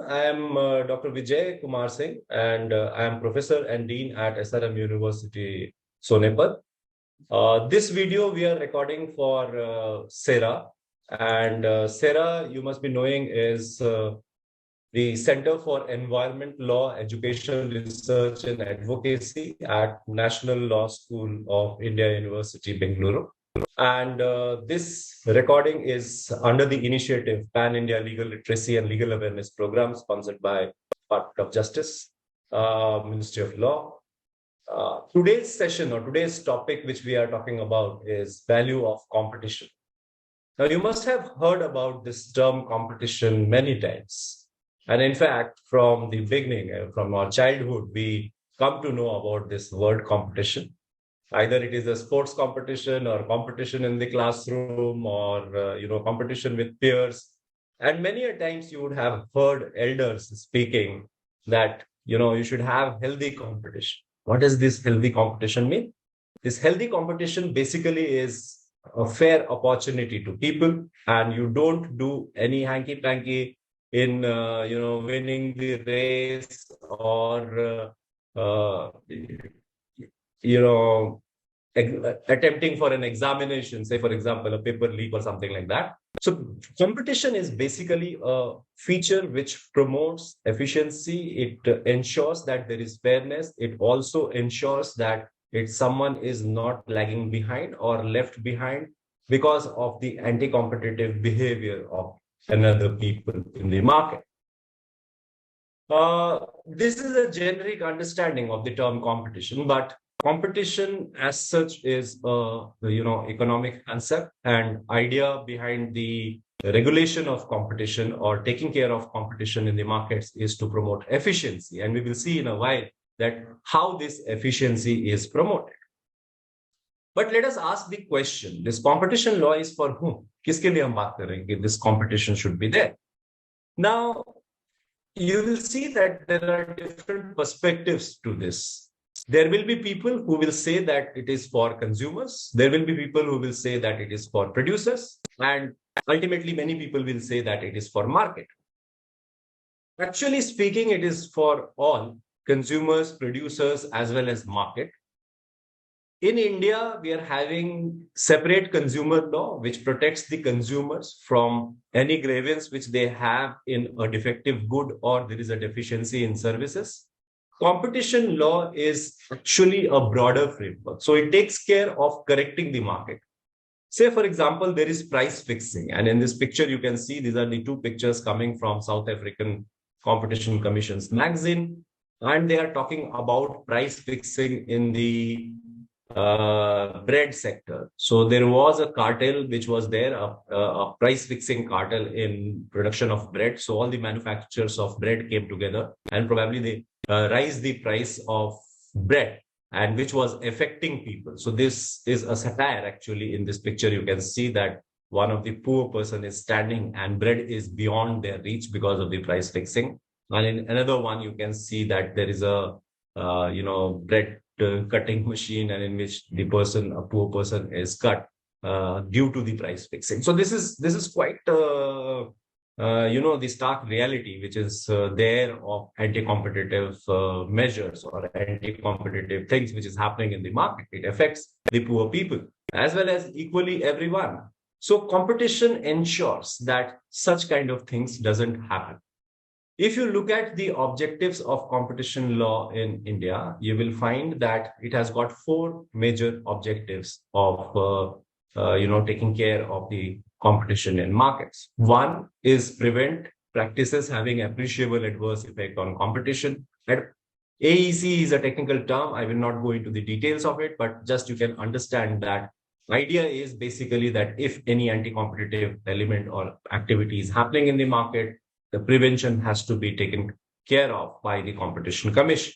I am Dr. Vijay Kumar Singh, and I am Professor and Dean at SRM University Sonepat. This video we are recording for CEERA, and CEERA, you must be knowing, is the Center for Environment Law, Education, Research and Advocacy at National Law School of India University, Bengaluru. And this recording is under the initiative Pan-India Legal Literacy and Legal Awareness Program, sponsored by Department of Justice, Ministry of Law. Today's session or today's topic, which we are talking about, is value of competition. Now, you must have heard about this term competition many times. And in fact, from the beginning, from our childhood, we come to know about this word competition. Either it is a sports competition or competition in the classroom or, competition with peers. And many a times you would have heard elders speaking that, you should have healthy competition. What does this healthy competition mean? This healthy competition basically is a fair opportunity to people, and you don't do any hanky-panky in, winning the race or, attempting for an examination, say, for example, a paper leak or something like that. So competition is basically a feature which promotes efficiency. It ensures that there is fairness. It also ensures that someone is not lagging behind or left behind because of the anti-competitive behavior of another people in the market. This is a generic understanding of the term competition, but competition as such is economic concept, and idea behind the regulation of competition or taking care of competition in the markets is to promote efficiency. And we will see in a while that how this efficiency is promoted. But let us ask the question, this competition law is for whom? Kiske liye hum baat kar rahe hain ki this competition should be there? Now, you will see that there are different perspectives to this. There will be people who will say that it is for consumers. There will be people who will say that it is for producers. And ultimately, many people will say that it is for market. Actually speaking, it is for all consumers, producers, as well as market. In India, we are having separate consumer law, which protects the consumers from any grievance which they have in a defective good or there is a deficiency in services. Competition law is actually a broader framework. So it takes care of correcting the market. Say, for example, there is price fixing. And in this picture, you can see these are the two pictures coming from South African Competition Commission's magazine. And they are talking about price fixing in the bread sector. So there was a cartel which was there, a price fixing cartel in production of bread. So all the manufacturers of bread came together and probably they raised the price of bread, and which was affecting people. So this is a satire. Actually, in this picture, you can see that one of the poor person is standing and bread is beyond their reach because of the price fixing. And in another one, you can see that there is a, bread cutting machine, and in which a poor person is cut due to the price fixing. So this is quite the stark reality which is there of anti-competitive measures or anti-competitive things which is happening in the market. It affects the poor people as well as equally everyone. So competition ensures that such kind of things doesn't happen. If you look at the objectives of competition law in India, you will find that it has got four major objectives of taking care of the competition in markets. One is prevent practices having appreciable adverse effect on competition. AEC is a technical term. I will not go into the details of it, but just you can understand that idea is basically that if any anti-competitive element or activity is happening in the market, the prevention has to be taken care of by the Competition Commission.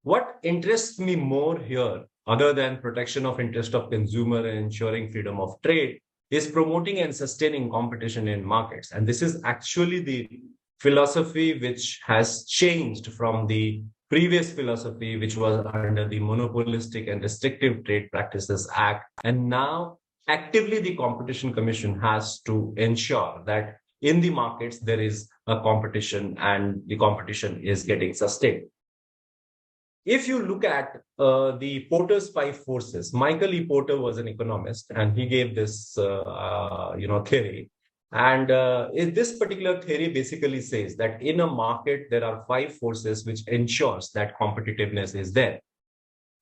What interests me more here, other than protection of interest of consumer and ensuring freedom of trade, is promoting and sustaining competition in markets. And this is actually the philosophy which has changed from the previous philosophy, which was under the Monopolistic and Restrictive Trade Practices Act. And now actively the Competition Commission has to ensure that in the markets, there is a competition, and the competition is getting sustained. If you look at the Porter's five forces, Michael E. Porter was an economist, and he gave this theory. And this particular theory basically says that in a market, there are five forces which ensures that competitiveness is there.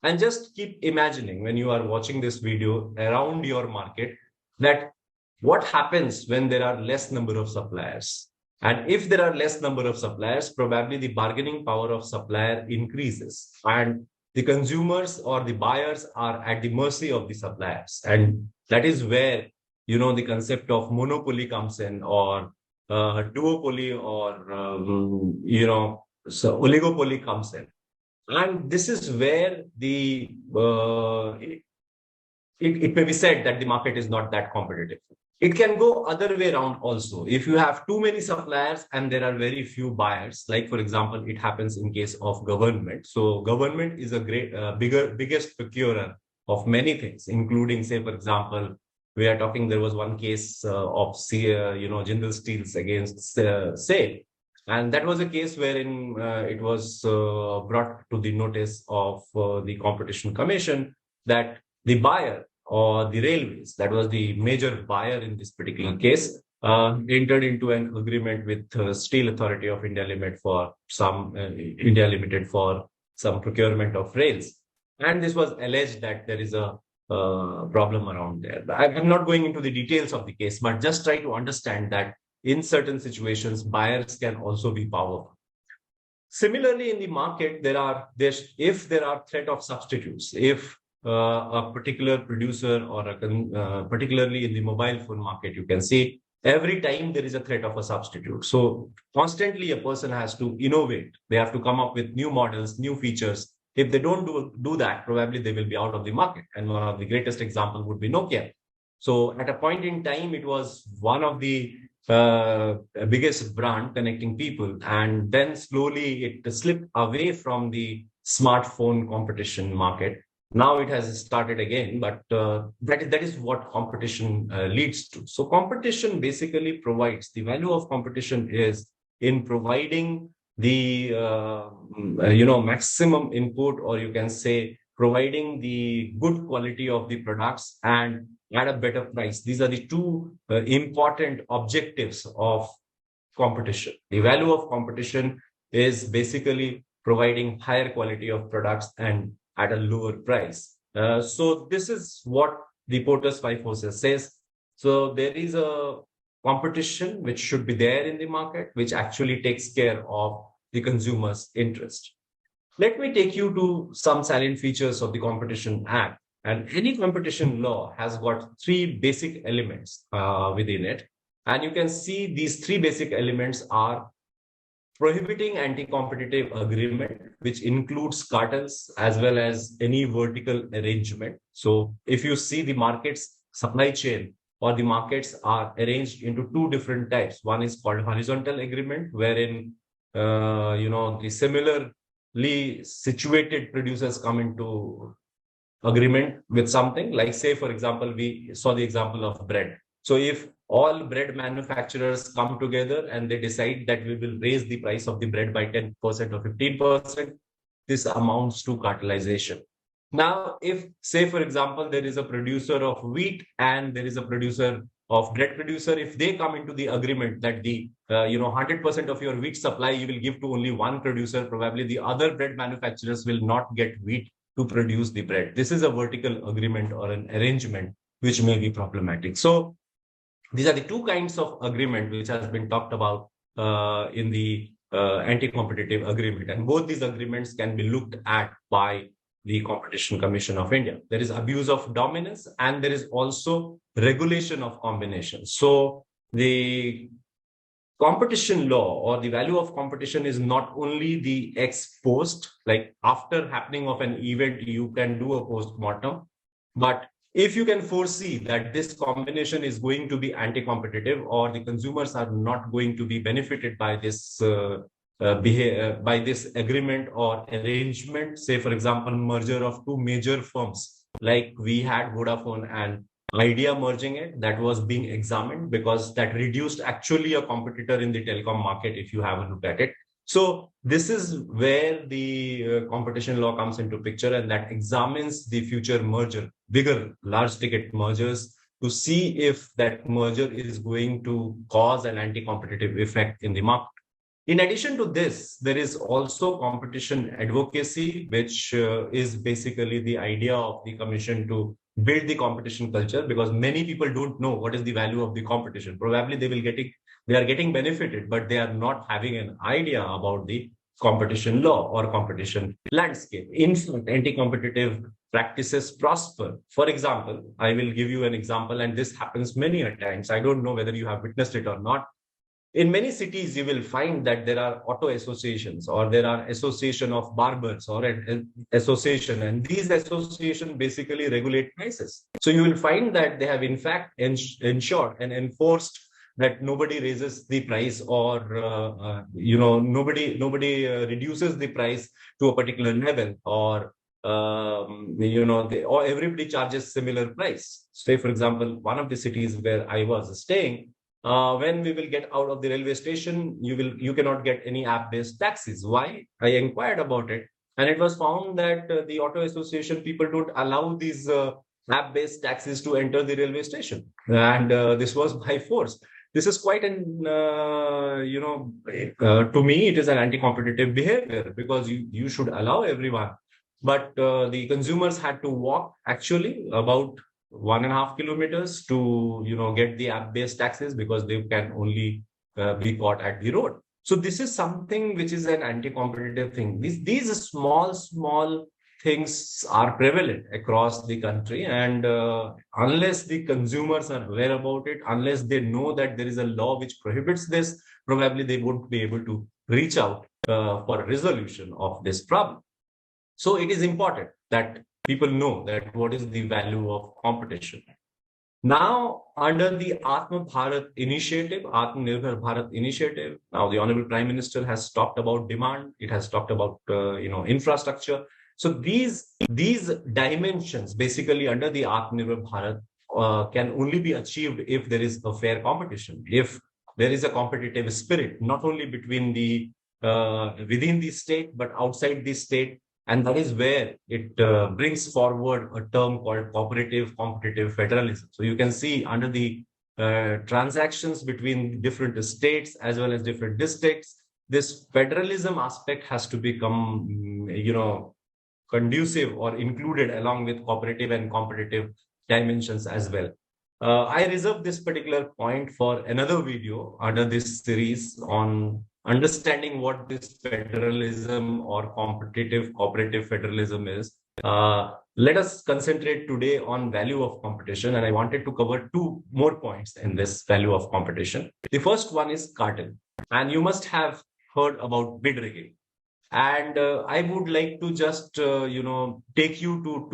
And just keep imagining when you are watching this video around your market that what happens when there are less number of suppliers. And if there are less number of suppliers, probably the bargaining power of supplier increases, and the consumers or the buyers are at the mercy of the suppliers. And that is where, the concept of monopoly comes in, or duopoly, or, so oligopoly comes in. And this is where it may be said that the market is not that competitive. It can go other way around also. If you have too many suppliers and there are very few buyers, like for example, it happens in case of government. So government is a biggest procurer of many things, including, say, for example, there was one case of Jindal Steels against SAIL. And that was a case wherein it was brought to the notice of the Competition Commission that the buyer, or the railways, that was the major buyer in this particular case, entered into an agreement with Steel Authority of India Limited for some procurement of rails. And this was alleged that there is a problem around there. I'm not going into the details of the case, but just try to understand that in certain situations, buyers can also be powerful. Similarly, in the market, if there are threat of substitutes, if a particular producer, or particularly in the mobile phone market, you can see every time there is a threat of a substitute. So constantly a person has to innovate. They have to come up with new models, new features. If they don't do that, probably they will be out of the market. And one of the greatest examples would be Nokia. So at a point in time, it was one of the biggest brand connecting people. And then slowly it slipped away from the smartphone competition market. Now it has started again, but that is what competition leads to. So competition basically provides, the value of competition is in providing the maximum input, or you can say providing the good quality of the products and at a better price. These are the two important objectives of competition. The value of competition is basically providing higher quality of products and at a lower price. So this is what the Porter's five forces says. So there is a competition which should be there in the market, which actually takes care of the consumer's interest. Let me take you to some salient features of the Competition Act. And any competition law has got three basic elements within it. And you can see these three basic elements are prohibiting anti-competitive agreement, which includes cartels as well as any vertical arrangement. So if you see the market's supply chain, or the markets are arranged into two different types. One is called horizontal agreement, wherein the similarly situated producers come into agreement with something. Like, say, for example, we saw the example of bread. So if all bread manufacturers come together and they decide that we will raise the price of the bread by 10% or 15%, this amounts to cartelization. Now, if, say, for example, there is a producer of wheat and there is a producer of bread producer, if they come into the agreement that the 100% of your wheat supply you will give to only one producer, probably the other bread manufacturers will not get wheat to produce the bread. This is a vertical agreement or an arrangement which may be problematic. So these are the two kinds of agreement which has been talked about in the anti-competitive agreement. And both these agreements can be looked at by the Competition Commission of India. There is abuse of dominance and there is also regulation of combination. So the competition law, or the value of competition, is not only the ex post, like after happening of an event, you can do a post-mortem, but if you can foresee that this combination is going to be anti-competitive, or the consumers are not going to be benefited by this by this agreement or arrangement, say, for example, merger of two major firms, like we had Vodafone and idea merging it that was being examined, because that reduced actually a competitor in the telecom market if you have a look at it. So this is where the competition law comes into picture, and that examines the future merger, bigger, large ticket mergers, to see if that merger is going to cause an anti-competitive effect in the market. In addition to this, there is also competition advocacy, which is basically the idea of the commission to build the competition culture, because many people don't know what is the value of the competition. Probably they are getting benefited, but they are not having an idea about the competition law or competition landscape. In fact, anti-competitive practices prosper. For example, I will give you an example, and this happens many a times. I don't know whether you have witnessed it or not. In many cities, you will find that there are auto associations, or there are association of barbers, or an association, and these associations basically regulate prices. So you will find that they have in fact ensured and enforced that nobody raises the price, or nobody reduces the price to a particular level, or or everybody charges similar price. Say, for example, one of the cities where I was staying, when we will get out of the railway station, you cannot get any app-based taxis. Why? I inquired about it, and it was found that the auto association people don't allow these app-based taxis to enter the railway station, and this was by force. This is quite an to me it is an anti-competitive behavior, because you should allow everyone, but the consumers had to walk actually about 1.5 kilometers to get the app-based taxes, because they can only be caught at the road. So this is something which is an anti-competitive thing. These small things are prevalent across the country, and unless the consumers are aware about it, unless they know that there is a law which prohibits this, probably they won't be able to reach out for a resolution of this problem. So it is important that people know that what is the value of competition. Now, under the Atmanirbhar Bharat initiative, now the Honorable Prime Minister has talked about demand. It has talked about infrastructure. So these dimensions, basically under the Atmanirbhar Bharat, can only be achieved if there is a fair competition, if there is a competitive spirit, not only between the within the state but outside the state. And that is where it brings forward a term called cooperative competitive federalism. So you can see under the transactions between different states as well as different districts, this federalism aspect has to become, conducive or included along with cooperative and competitive dimensions as well. I reserve this particular point for another video under this series on understanding what this federalism or competitive cooperative federalism is. Let us concentrate today on value of competition, and I wanted to cover two more points in this value of competition. The first one is cartel, and you must have heard about bid rigging. And I would like to just take you to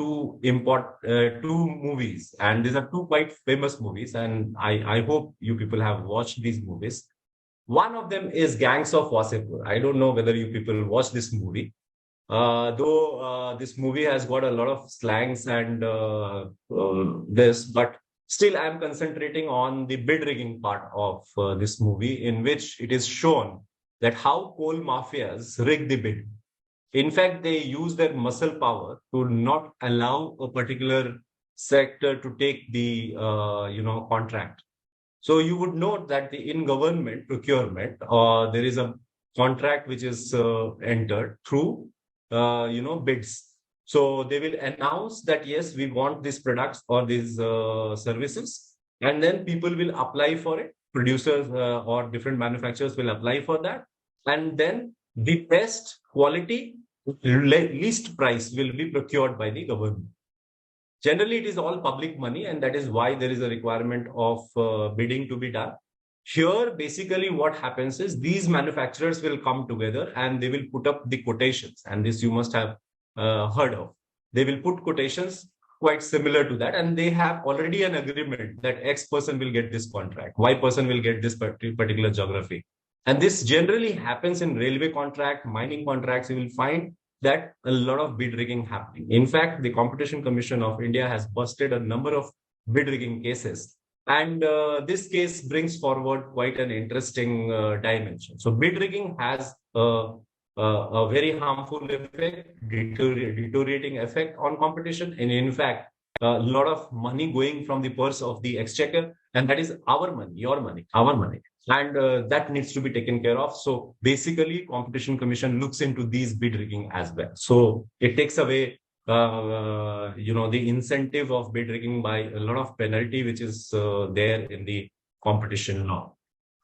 two movies, and these are two quite famous movies, and I hope you people have watched these movies. One of them is Gangs of Wasseypur. I don't know whether you people watch this movie. Though this movie has got a lot of slangs and this, but still I'm concentrating on the bid rigging part of this movie, in which it is shown that how coal mafias rig the bid. In fact, they use their muscle power to not allow a particular sector to take the contract. So you would note that in government procurement, there is a contract which is entered through, bids. So they will announce that, yes, we want these products or these services, and then people will apply for it. Producers or different manufacturers will apply for that. And then the best quality, least price will be procured by the government. Generally, it is all public money, and that is why there is a requirement of bidding to be done. Here, basically, what happens is these manufacturers will come together and they will put up the quotations. And this you must have heard of. They will put quotations quite similar to that, and they have already an agreement that X person will get this contract, Y person will get this particular geography. And this generally happens in railway contract, mining contracts. You will find that a lot of bid rigging happening. In fact, the Competition Commission of India has busted a number of bid rigging cases. And this case brings forward quite an interesting dimension. So bid rigging has a very harmful effect, deteriorating effect on competition, and in fact, a lot of money going from the purse of the exchequer, and that is our money, your money, our money, and that needs to be taken care of. So basically, Competition Commission looks into these bid rigging as well. So it takes away the incentive of bid rigging by a lot of penalty, which is there in the competition law.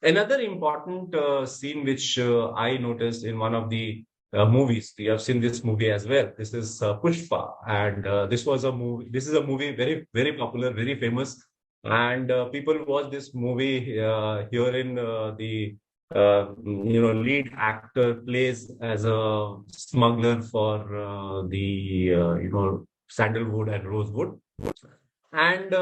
Another important scene which I noticed in one of the movies, we have seen this movie as well. This is Pushpa, and this was a movie. This is a movie very, very popular, very famous, and people watch this movie here in the lead actor plays as a smuggler for sandalwood and rosewood, and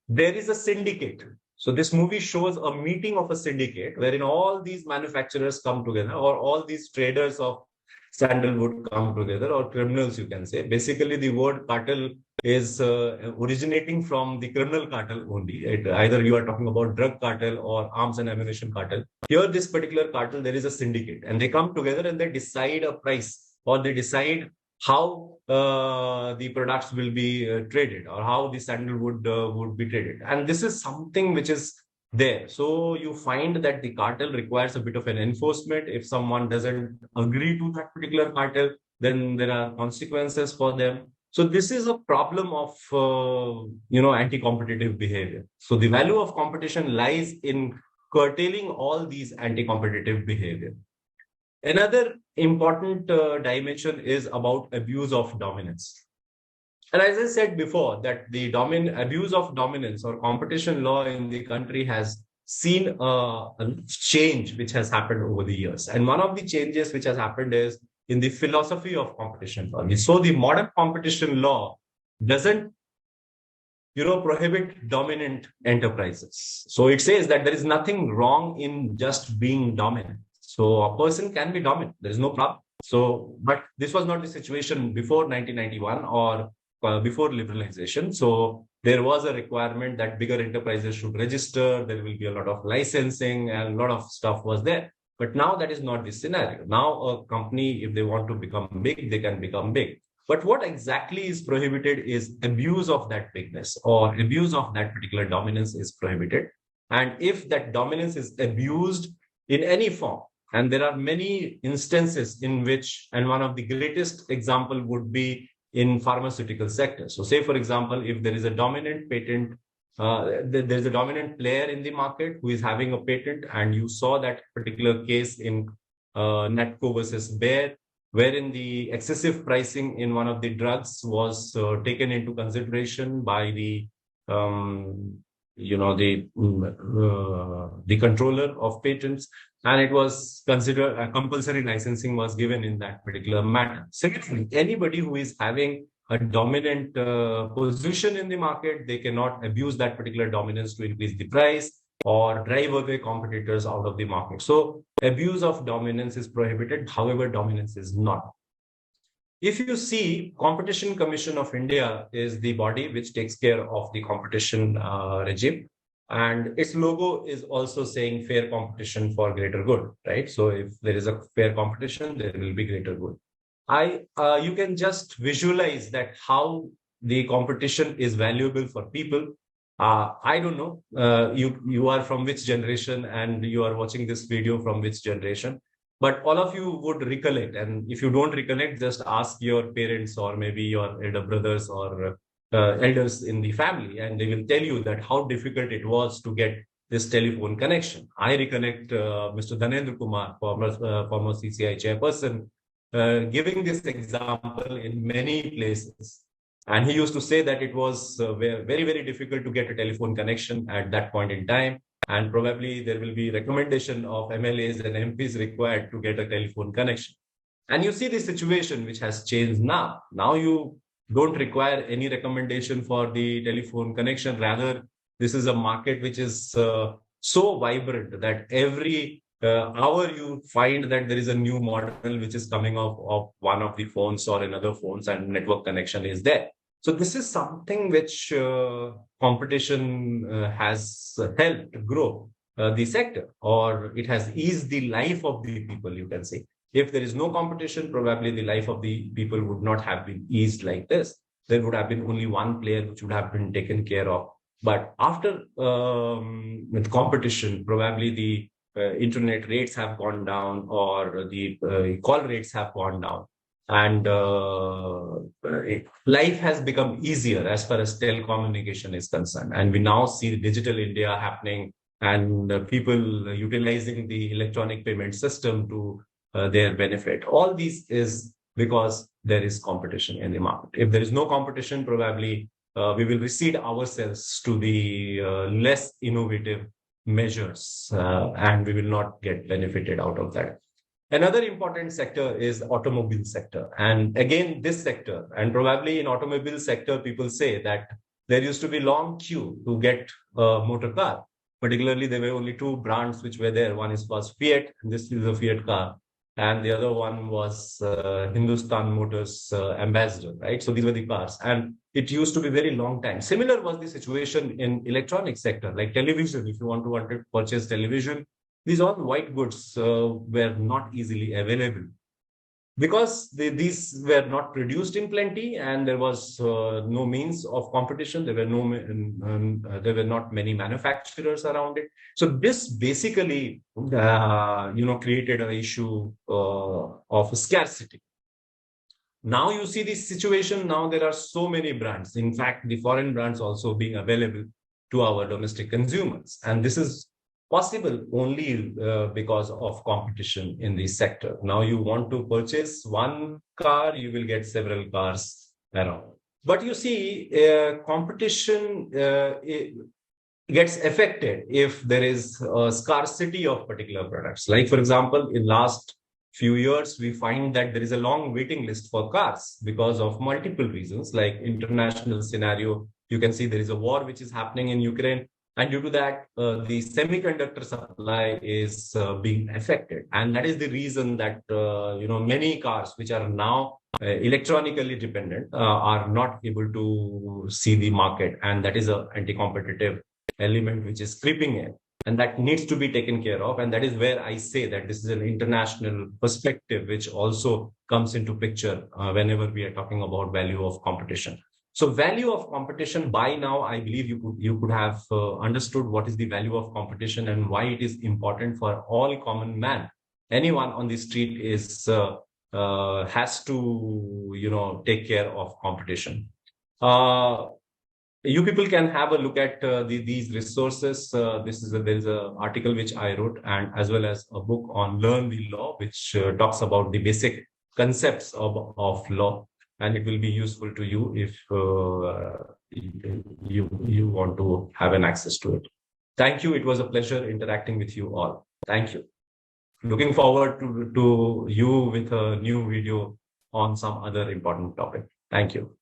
there is a syndicate. So this movie shows a meeting of a syndicate wherein all these manufacturers come together, or all these traders of sandalwood come together, or criminals, you can say. Basically, the word cartel is originating from the criminal cartel only. Either you are talking about drug cartel or arms and ammunition cartel. Here, this particular cartel, there is a syndicate, and they come together and they decide a price, or they decide how the products will be traded, or how the sandalwood would be traded. And this is something which is there. So you find that the cartel requires a bit of an enforcement. If someone doesn't agree to that particular cartel, then there are consequences for them. So this is a problem of anti-competitive behavior. So the value of competition lies in curtailing all these anti-competitive behavior. Another important dimension is about abuse of dominance. And as I said before, that the abuse of dominance or competition law in the country has seen a change which has happened over the years. And one of the changes which has happened is in the philosophy of competition law. So the modern competition law doesn't prohibit dominant enterprises. So it says that there is nothing wrong in just being dominant. So a person can be dominant. There is no problem. So, but this was not the situation before 1991 or before liberalization. So there was a requirement that bigger enterprises should register. There will be a lot of licensing and a lot of stuff was there. But now that is not the scenario. Now a company, if they want to become big, they can become big. But what exactly is prohibited is abuse of that bigness, or abuse of that particular dominance is prohibited. And if that dominance is abused in any form, and there are many instances in which, and one of the greatest example would be in pharmaceutical sector. So say, for example, if there is a dominant patent, there's a dominant player in the market who is having a patent, and you saw that particular case in Natco versus Bayer, wherein the excessive pricing in one of the drugs was taken into consideration by the controller of patents, and it was considered a compulsory licensing was given in that particular matter. Secondly, anybody who is having a dominant position in the market, they cannot abuse that particular dominance to increase the price or drive away competitors out of the market. So abuse of dominance is prohibited. However, dominance is not. If you see, Competition Commission of India is the body which takes care of the competition regime. And its logo is also saying fair competition for greater good, right? So if there is a fair competition, there will be greater good. You can just visualize that how the competition is valuable for people. I don't know, you are from which generation and you are watching this video from which generation, but all of you would recollect. And if you don't recollect, just ask your parents or maybe your elder brothers or elders in the family, and they will tell you that how difficult it was to get this telephone connection. I recollect Mr. Dhanendra Kumar, former CCI chairperson, giving this example in many places. And he used to say that it was very, very difficult to get a telephone connection at that point in time. And probably there will be recommendation of MLAs and MPs required to get a telephone connection. And you see the situation which has changed now. Now you don't require any recommendation for the telephone connection. Rather, this is a market which is so vibrant that every hour you find that there is a new model which is coming off of one of the phones or another phones, and network connection is there. So this is something which competition has helped grow the sector, or it has eased the life of the people, you can say. If there is no competition, probably the life of the people would not have been eased like this. There would have been only one player which would have been taken care of. But after with competition, probably the internet rates have gone down, or the call rates have gone down, and life has become easier as far as telecommunication is concerned. And we now see digital India happening, and people utilizing the electronic payment system to their benefit. All these is because there is competition in the market. If there is no competition, probably we will recede ourselves to the less innovative measures, and we will not get benefited out of that. Another important sector is the automobile sector. And again, this sector, and probably in automobile sector, people say that there used to be long queue to get a motor car. Particularly, there were only two brands which were there. One is was Fiat, and this is a Fiat car. And the other one was Hindustan Motors Ambassador, right? So these were the cars. And it used to be very long time. Similar was the situation in electronic sector, like television. If you want to purchase television, these all white goods were not easily available because these were not produced in plenty, and there was no means of competition. There were not many manufacturers around it. So this basically created an issue of scarcity. Now you see this situation. Now there are so many brands. In fact, the foreign brands also being available to our domestic consumers, and this is possible only because of competition in the sector. Now you want to purchase one car, you will get several cars around. But you see, competition gets affected if there is a scarcity of particular products. Like, for example, in last few years, we find that there is a long waiting list for cars because of multiple reasons, like international scenario. You can see there is a war which is happening in Ukraine. And due to that, the semiconductor supply is being affected. And that is the reason that, many cars which are now electronically dependent are not able to see the market. And that is an anti-competitive element which is creeping in. And that needs to be taken care of. And that is where I say that this is an international perspective which also comes into picture whenever we are talking about value of competition. So value of competition, by now, I believe you could have understood what is the value of competition and why it is important for all common man. Anyone on the street is has to take care of competition. You people can have a look at these resources. There is an article which I wrote, and as well as a book on Learn the Law, which talks about the basic concepts of law. And it will be useful to you if you want to have an access to it. Thank you. It was a pleasure interacting with you all. Thank you. Looking forward to you with a new video on some other important topic. Thank you.